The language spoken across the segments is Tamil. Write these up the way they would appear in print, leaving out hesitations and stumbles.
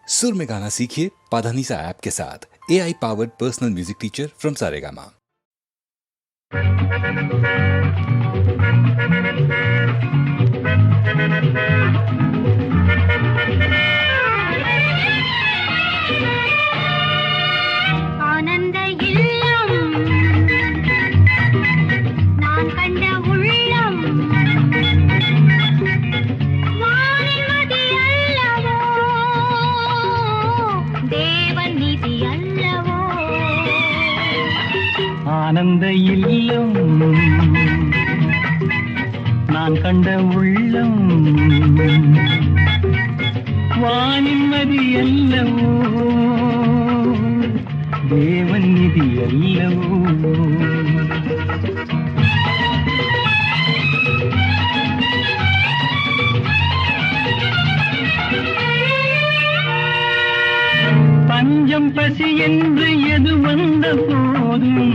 सुर में गाना सीखिए पाधानीसा ऐप के साथ। AI powered personal music teacher from Saregama. ஆனந்த இல்லம் நான் கண்ட உள்ளம் வானிமதி அல்லவோ தேவன் நிதி அல்லவோ ஆனந்த இல்லம் நான் கண்ட உள்ளம் வானிமதி அல்லவோ தேவன் நிதி அல்லவோ. பஞ்சம் பசி என்று எது வந்த போதும்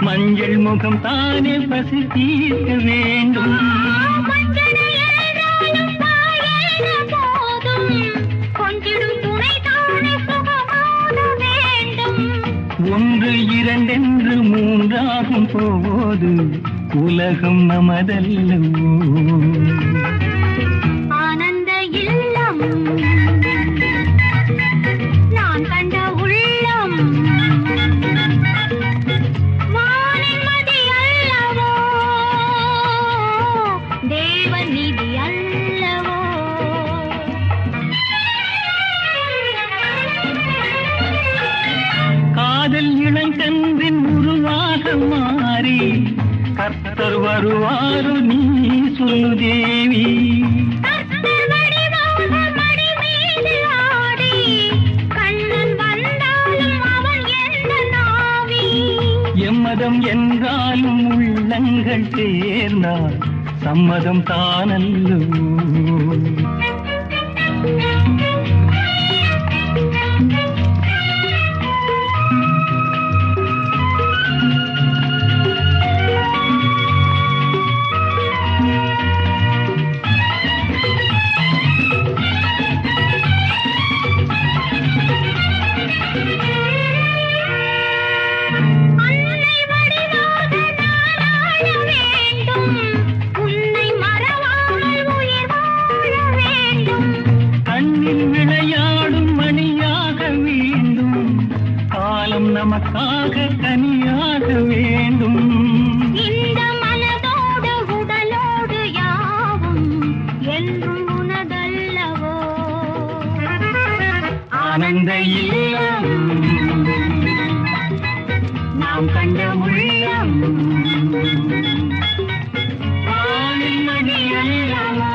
மஞ்சள் முகம் தானே பசி தீர்க்க வேண்டும். ஒன்று இரண்டென்று மூன்றாகும் போது உலகம் நமதல்லவோ. ஆனந்த இல்லம் நான் கண்ட உள்ளம் வானிமதி அல்லவோ தேவன் நிதி அல்லவோ. காதல் இளங்கன்றின் உருவாக மாறி கர்த்தர் வருவாரு நீ சொல்லு தேவி. எம்மதம் என்றாலும் உள்ளங்கள் சேர்ந்தால் சம்மதம் தானல்லோ. நமக்காக தனியாக வேண்டும். இந்த மனதோடு உடலோடு யாவும் என்றும் உனதல்லவோ. ஆனந்த இல்லம் நாம் கண்ட உள்ளம் வானிமதி அல்லவோ.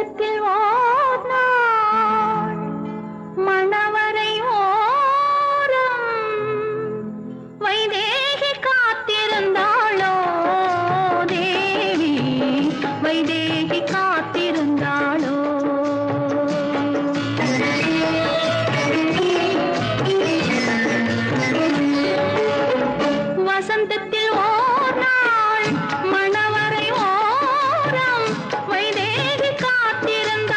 வசந்தத்தில் ஓர் நாள் மணவரை ஓரம் வைதேகி காத்திருந்தாளோ தேவி வைதேகி காத்திருந்தாளோ வசந்தத்தில் ஓர் நாள் மணவரை ஓரம் வைதேகி காத்திருந்தாளோ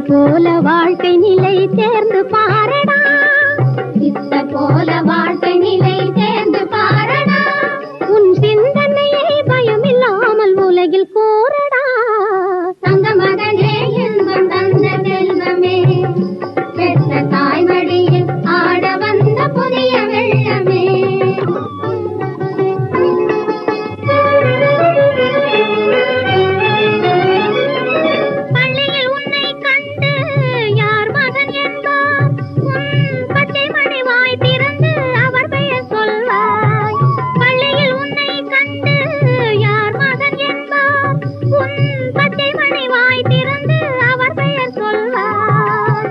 சித்தர் போல வாழ்க்கை நிலை சேர்ந்து பாரடா, சித்தர் போல வாழ்க்கை நிலை சேர்ந்து பாரடா, உன் சிந்தனையை பயமில்லாமல் உலகில் கூறடா. தங்க மகனே இன்பம் தந்த செல்வமே, பெற்ற தாய்மடியில் ஆட வந்த புதிய வெள்ளமே. பள்ளியில் உன்னை கண்டு யார் மகன் என்பார், உன் பச்சை மணி வாய் திறந்து அவர் பெயர் சொல்வாய். பள்ளியில் உன்னை கண்டு யார் மகன் என்பார், உன் பச்சை மணி வாய் திறந்து அவர் பெயர் சொல்வார்.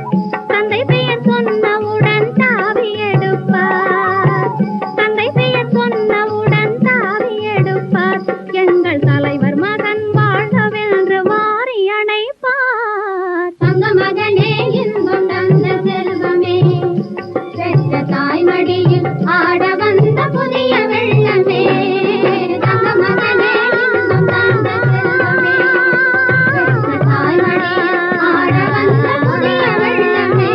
தந்தை பெயர் சொன்னவுடன் தாவி எடுப்பார், தந்தை பெயர் சொன்னவுடன் தாவி எடுப்பார். எங்கள் தலைவர் மகன் வாழ்கவென்று வாரி அணைப்பார். தங்க மகனே இன்பம் தந்த செல்வமே, பெற்ற தாய்மடியில் ஆட வந்த புதிய வெள்ளமே. தங்க மகனே இன்பம் தந்த செல்வமே, பெற்ற தாய்மடியில் ஆட வந்த புதிய வெள்ளமே.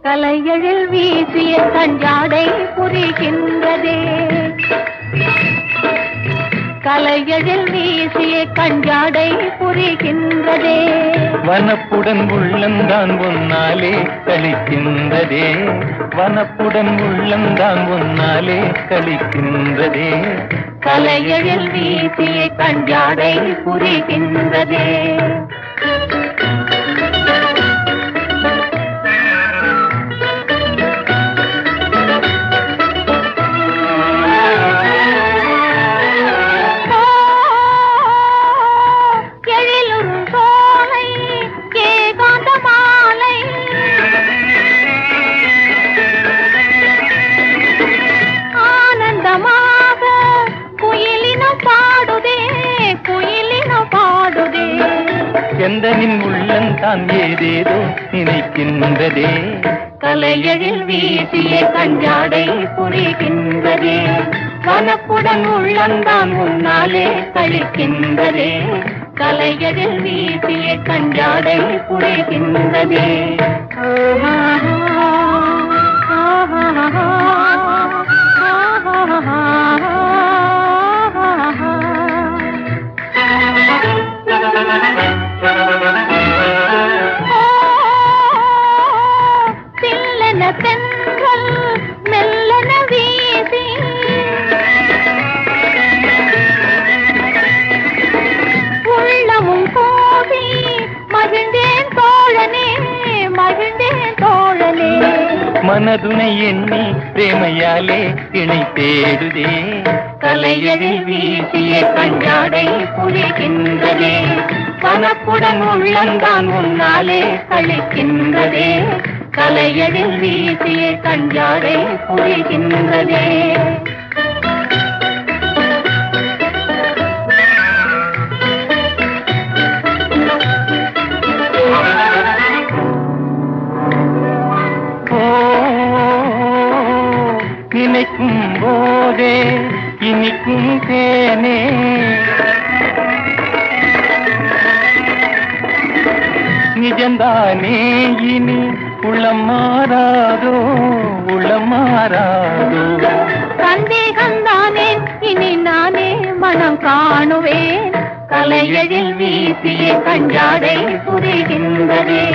கலையழில் வீசிய கஞ்சாடை புரிகின்றதே, கலையழில் வீசிய கஞ்சாடை புரிகின்றதே. வனப்புடன் உள்ளந்தான் ஒன்னாலே கழிக்கின்றதே, வனப்புடன் உள்ளந்தான் ஒன்னாலே கழிக்கின்றதே. கலையழில் வீசிய கஞ்சாடை புரிகின்றதே. எந்தனின் உள்ளந்தான் ஏதேதோ நினைக்கின்றதே, கலையழில் வீசிய கஞ்சாடை புரிகின்றதே. வனப்புடன் உள்ளந்தான் முன்னாலே கழிக்கின்றதே, கலையழில் வீசிய கஞ்சாடை புரிகின்றதே. சில்லென தென்றல் மெல்லென வீசி, உள்ளமும் கோதி மகிழ்ந்தேன் தோழனே, மகிழ்ந்தேன் தோழனே. மனதுனை எண்ணி பிரேமையாலே இணை தேடுதே, கலையழில் வீசிய கஞ்சாடை புரிகின்றதே. வனப்புடன் உள்ளந்தான் முன்னாலே கழிக்கின்றதே, கலையழில் வீசிய கஞ்சாடை புரிகின்றதே. நினைக்கும் போதே இனிக்கும் தேனே, நிஜந்தானே இனி உளம் மாறாதோ, உளம் மாறாதோ. சந்தேகந்தானே இனி நானே மனம் காணுவேன், கலையழில் வீசிய கஞ்சாடை புரிகின்றதே.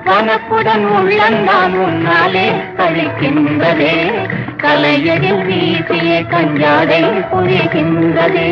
வனப்புடன் உள்ளந்தான் முன்னாலே கழிக்கின்றதே, கலையழில் வீசிய கஞ்சாடை புரிகின்றதே.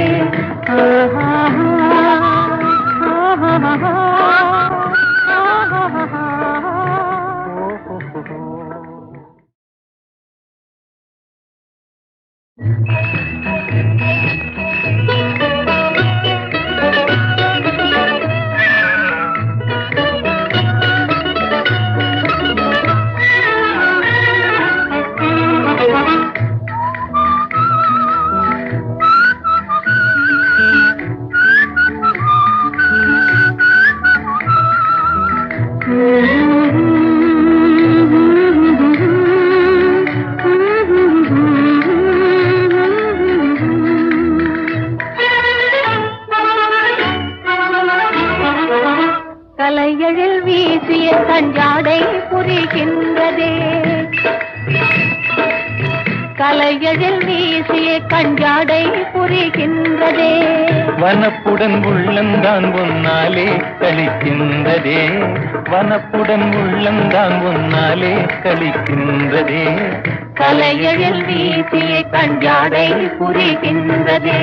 புரிகின்றதே. கலையழில் வீசிய கஞ்சாடை புரிகின்றதே. வனப்புடன் உள்ளந்தான் ஒன்னாலே கழிக்கின்றதே. வனப்புடன் உள்ளந்தான் ஒன்னாலே கழிக்கின்றதே. கலையழில் வீசிய கஞ்சாடை புரிகின்றதே.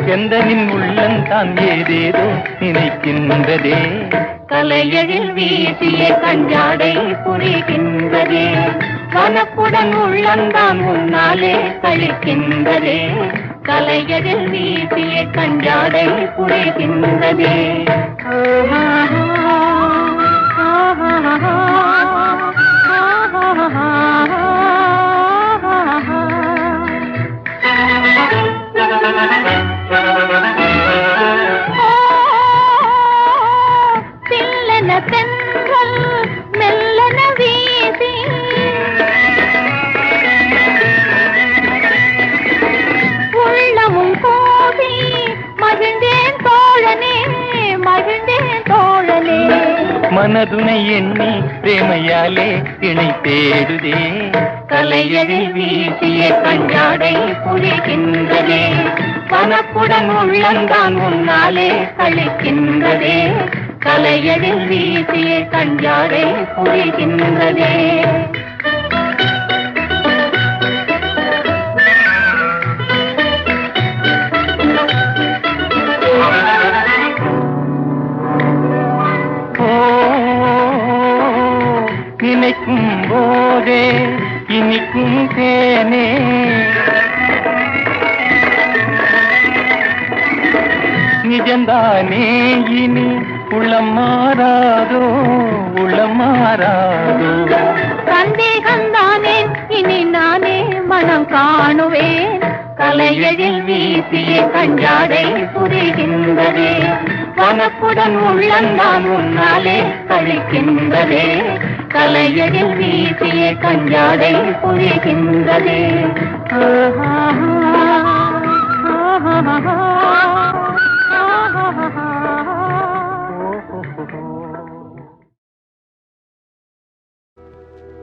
செந்தனின் உள்ளந்தான் ஏதேதோ நினைக்கின்றதே. கலையழில் வீசிய கஞ்சாடை புரிகின்றதே. வனப்புடன் உள்ளந்தான் முன்னாலே கழிக்கின்றதே. கலையழில் வீசிய கஞ்சாடை புரிகின்றதே. தில்லென தென்றல் மெல்லென வீசி உள்ளமும் கோபி மகிழ்ந்தேன் தோழனே, மகிழ்ந்தேன் தோழனே. மனதுனை எண்ணி பிரேமையாலே இணை தேடுதே. கலையழில் வீசிய கஞ்சாடை புரிகின்றதே. வனப்புடன் உள்ளந்தான் முன்னாலே கழிக்கின்றதே. கலையழில் வீசிய கஞ்சாடை புரிகின்றதே. நினைக்கும் போதே இனிக்கும் தேனே. நிஜந்தானே இனி உளம் மாறாதோ, உளம் மாறாதோ. சந்தேகந்தானேன் இனி நானே மனம் காணுவேன். கலையழில் வீசிய கஞ்சாடை புரிகின்றதே. வனப்புடன் உள்ளந்தான் முன்னாலே கழிக்கின்றதே. கலையழில் வீசிய கஞ்சாடை புரிகின்றதே.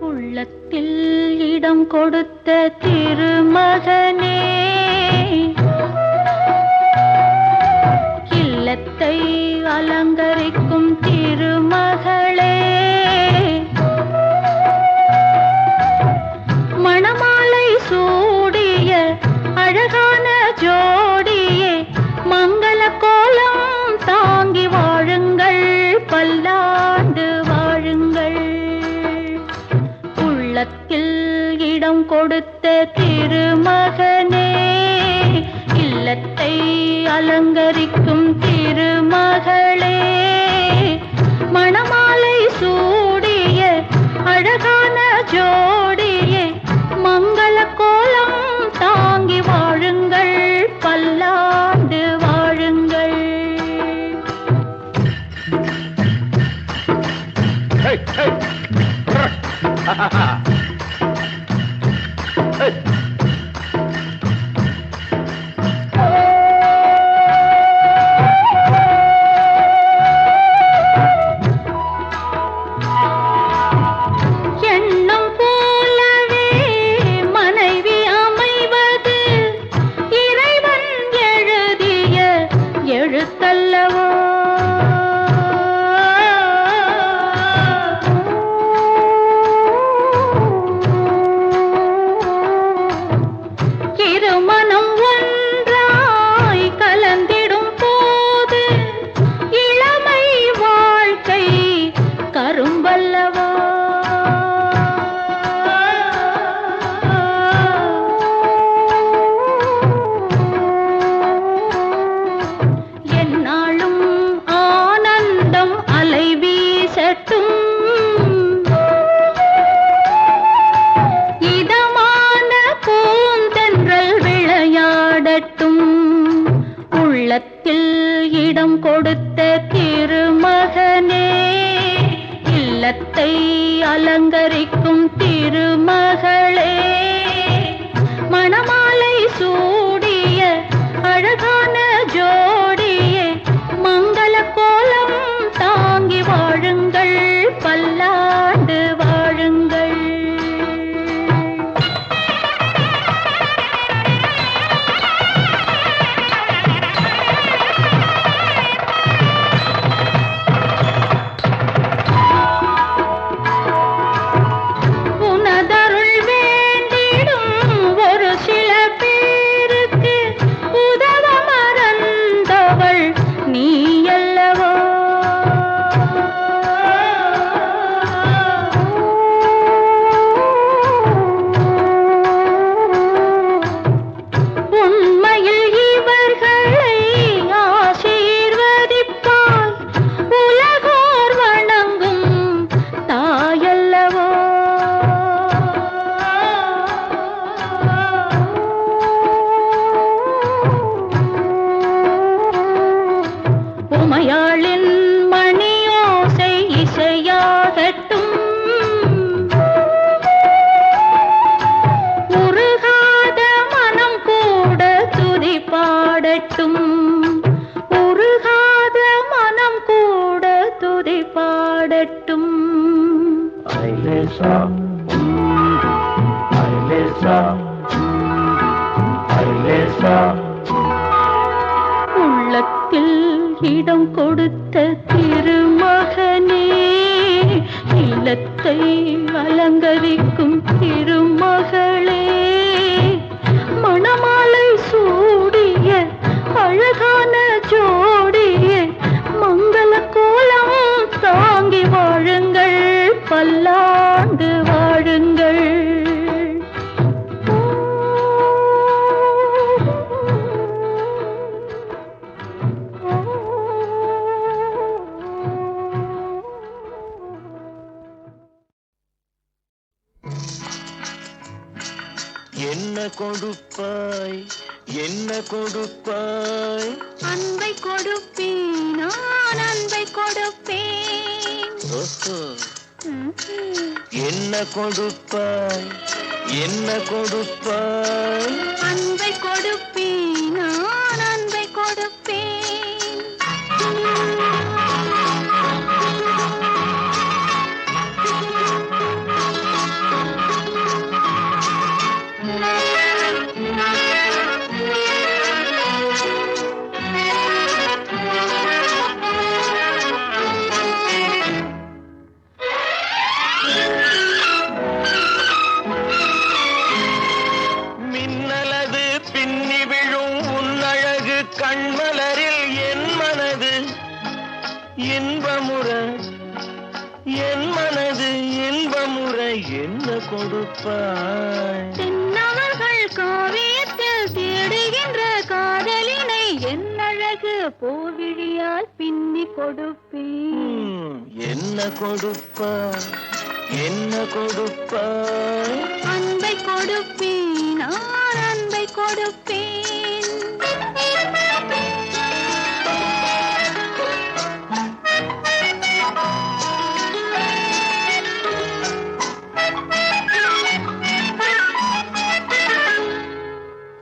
உள்ளத்தில் இடம் கொடுத்த திருமகனே, இல்லத்தை அலங்கரிக்கும் திருமகளே, மணமாலை சூடிய அழகான ஜோடியே, மங்கள கோலம் தாங்கி வாழுங்கள், பல்லாண்டு வாழுங்கள். உள்ளத்தில் இடம் கொடுத்த திருமகனே, இல்லத்தை அலங்கரிக்கும் திருமகளே, மணமாலை சூடிய அழகான ஜோடியே, மங்கள கோலம் தாங்கி வாழுங்கள், பல்லாண்டு வாழுங்கள். Hey, hey. Hey. எண்ணம் போலவே மனைவி அமைவது இறைவன் எழுதிய எழுத்தல்லவோ. திருமணம் ஒன்றாய் கலந்திடும் போது இளமை வாழ்க்கை கரும்பல்லவா. என்ன இடம் கொடுத்த திருமகனே, இல்லத்தை அலங்கரிக்கும் திருமகளே, மணமாலை சூடிய அழகான ஜோடியே, மங்கள கோலம் தாங்கி வாழுங்கள், பல்லாண்டு வாழுங்கள். உனதருள் வேண்டிடும் ஒரு சில பேருக்கு உதவ மறந்தவள் நீ அல்லவோ. உண்மையில் இவர்களை ஆசீர்வதிப்பாய், உலகோர் வணங்கும் தாயல்லவோ. உமையாளின் மணியோசை இசையாகட்டும், உருகாத மனம் கூட துதி பாடட்டும், உருகாத மனம் கூட துதி பாடட்டும். ஐலேசா ஐலேசா ஐலேசா. உள்ளத்தில் இடம் கொடுத்த திருமகனே, இல்லத்தை அலங்கரிக்கும் திருமகளே, மணமாலை சூடிய அழகான ஜோடியே, மங்கள கோலம் தாங்கி வாழுங்கள், பல்லாண்டு வாழுங்கள். என்ன கொடுப்பாய் என்ன கொடுப்பாய்? அன்பை கொடுப்பேன், நான் அன்பை கொடுப்பேன். ஓஹோ. என்ன கொடுப்பாய் என்ன கொடுப்பாய்? அன்பை கொடுப்பேன், நான் அன்பை கொடுப்பேன். மின்னலது பின்னி விழும் உன்னழகு கண்மலரில் என் மனது இன்பமுற, என் மனது இன்பமுற. என்ன கொடுப்பாய்? தென்னவர்கள் காவியத்தில் தேடுகின்ற காதலினை என் அழகு போவிழியால் பின்னி கொடுப்பேன். என்ன கொடுப்பாய் என்ன கொடுப்பாய்? அன்பை கொடுப்பேன், நான் அன்பை கொடுப்பேன்.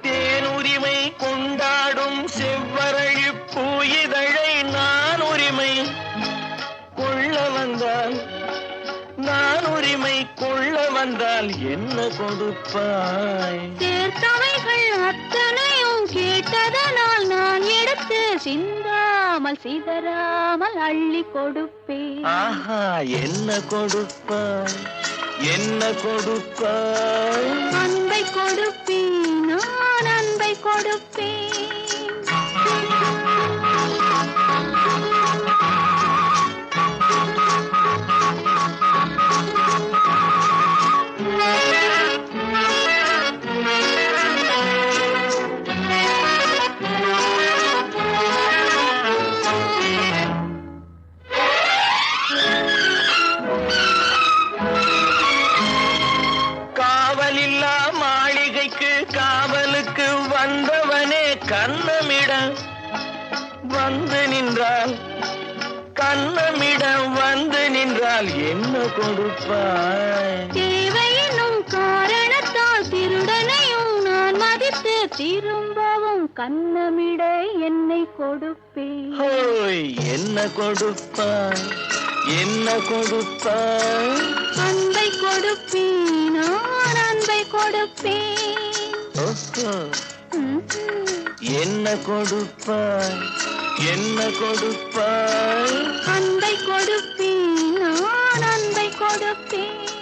தேனுரிமை கொண்டாடும் செவ்வரழி பூயிதழை நான் உரிமை கொள்ள வந்தால், நான் உரிமை கொள்ள வந்தால் என்ன கொடுப்பாய்? சேர்த்தவைகள் அத்தனையும் கேட்டதனால் நான் எடுத்து சிந்தாமல் சிதறாமல் அள்ளி கொடுப்பேன். ஆஹா. என்ன கொடுப்பாய் என்ன கொடுப்பாய்? அன்பை கொடுப்பேன், நான் அன்பை கொடுப்பேன். காவலில்லா மாளிகைக்கு காவலுக்கு வந்தவனே கண் என்றால் கண்ணமிடம் வந்து நின்றால் என்ன கொடுப்பாய்? தேவை என்னும் காரணத்தால் திருடனையும் நான் மதித்து திரும்பவும் கண்ணமிட என்னை கொடுப்பேன். ஹோய், என்ன கொடுப்பாய்? என்ன கொடுப்பாய்? அன்பை கொடுப்பேன், நான் அன்பை கொடுப்பேன். ஓஹோ, ம்ஹும். என்ன கொடுப்பாய்? என்ன கொடுப்பாய்? அன்பை கொடுப்பேன், நான் அன்பை கொடுப்பேன்.